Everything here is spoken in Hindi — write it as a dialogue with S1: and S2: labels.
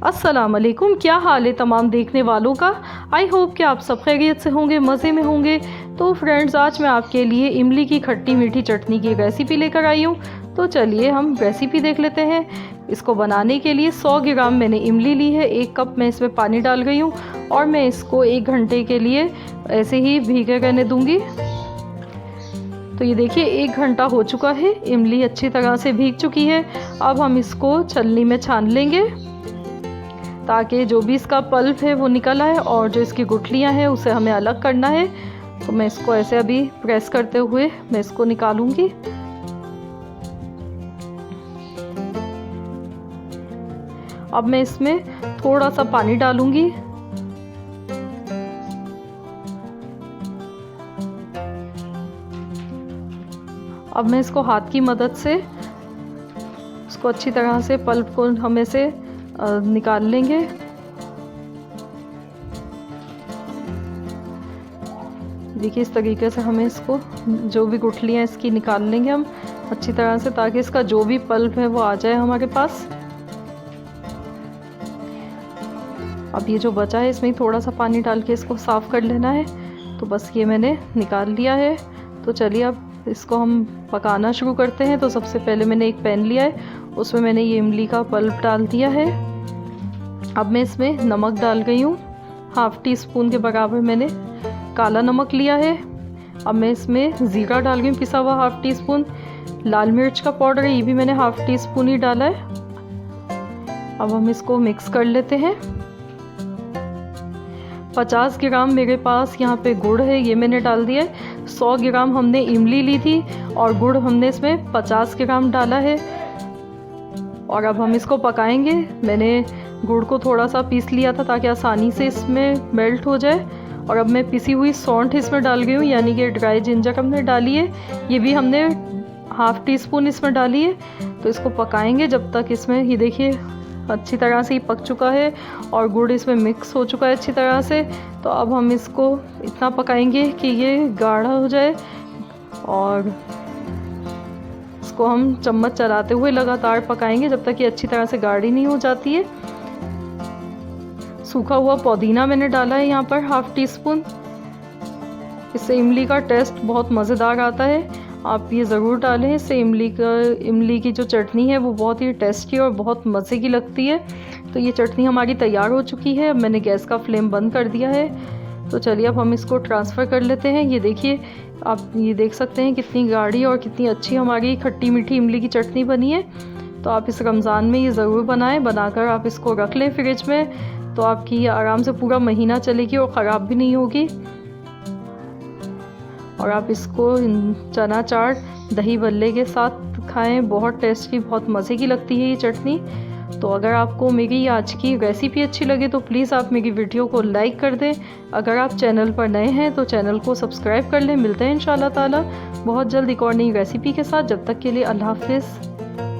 S1: अस्सलाम वालेकुम, क्या हाल है तमाम देखने वालों का। आई होप कि आप सब खैरियत से होंगे, मज़े में होंगे। तो फ्रेंड्स, आज मैं आपके लिए इमली की खट्टी मीठी चटनी की रेसिपी लेकर आई हूँ। तो चलिए हम रेसिपी देख लेते हैं। इसको बनाने के लिए 100 ग्राम मैंने इमली ली है, 1 कप मैं इसमें पानी डाल गई हूँ और मैं इसको 1 घंटे के लिए ऐसे ही भीगे रहने दूँगी। तो ये देखिए 1 घंटा हो चुका है, इमली अच्छी तरह से भीग चुकी है। अब हम इसको छलनी में छान लेंगे ताकि जो भी इसका पल्प है वो निकल आए और जो इसकी गुठलियाँ हैं उसे हमें अलग करना है। तो मैं इसको ऐसे अभी प्रेस करते हुए मैं इसको निकालूंगी। अब मैं इसमें थोड़ा सा पानी डालूंगी। अब मैं इसको हाथ की मदद से इसको अच्छी तरह से पल्प को हम ऐसे निकाल लेंगे। देखिए इस तरीके से हमें इसको जो भी गुठलियाँ इसकी निकाल लेंगे हम अच्छी तरह से, ताकि इसका जो भी पल्प है वो आ जाए हमारे पास। अब ये जो बचा है इसमें थोड़ा सा पानी डाल के इसको साफ़ कर लेना है। तो बस ये मैंने निकाल लिया है। तो चलिए अब इसको हम पकाना शुरू करते हैं। तो सबसे पहले मैंने एक पैन लिया है, उसमें मैंने ये इमली का पल्प डाल दिया है। अब मैं इसमें नमक डाल गई हूँ, 1/2 टीस्पून के बराबर मैंने काला नमक लिया है। अब मैं इसमें ज़ीरा डाल गई हूँ पिसा हुआ 1/2 टीस्पून। लाल मिर्च का पाउडर है, ये भी मैंने 1/2 टीस्पून ही डाला है। अब हम इसको मिक्स कर लेते हैं। 50 ग्राम मेरे पास यहाँ पे गुड़ है, ये मैंने डाल दिया है। 100 ग्राम हमने इमली ली थी और गुड़ हमने इसमें 50 ग्राम डाला है। और अब हम इसको पकाएंगे। मैंने गुड़ को थोड़ा सा पीस लिया था ताकि आसानी से इसमें मेल्ट हो जाए। और अब मैं पिसी हुई सौंठ इसमें डाल गई हूँ, यानी कि ड्राई जिंजर हमने डाली है, ये भी हमने 1/2 टीस्पून इसमें डाली है। तो इसको पकाएंगे जब तक इसमें, ये देखिए अच्छी तरह से ही पक चुका है और गुड़ इसमें मिक्स हो चुका है अच्छी तरह से। तो अब हम इसको इतना पकाएंगे कि ये गाढ़ा हो जाए और इसको हम चम्मच चलाते हुए लगातार पकाएंगे जब तक ये अच्छी तरह से गाढ़ी नहीं हो जाती है। सूखा हुआ पुदीना मैंने डाला है यहाँ पर 1/2 टीस्पून। इससे इमली का टेस्ट बहुत मज़ेदार आता है, आप ये ज़रूर डालें। इससे इमली की जो चटनी है वो बहुत ही टेस्टी और बहुत मज़े की लगती है। तो ये चटनी हमारी तैयार हो चुकी है। अब मैंने गैस का फ्लेम बंद कर दिया है। तो चलिए अब हम इसको ट्रांसफ़र कर लेते हैं। ये देखिए आप ये देख सकते हैं कितनी गाढ़ी और कितनी अच्छी हमारी खट्टी मीठी इमली की चटनी बनी है। तो आप इस रमज़ान में ये ज़रूर बनाएं, बनाकर आप इसको रख लें फ्रिज में। तो आपकी आराम से पूरा महीना चलेगी और ख़राब भी नहीं होगी। और आप इसको चना चाट दही भल्ले के साथ खाएं, बहुत टेस्टी, बहुत मज़े की लगती है ये चटनी। तो अगर आपको मेरी आज की रेसिपी अच्छी लगे तो प्लीज़ आप मेरी वीडियो को लाइक कर दें। अगर आप चैनल पर नए हैं तो चैनल को सब्सक्राइब कर लें। मिलते हैं इंशाल्लाह ताला बहुत जल्द एक और नई रेसिपी के साथ। जब तक के लिए अल्लाह हाफ़िज़।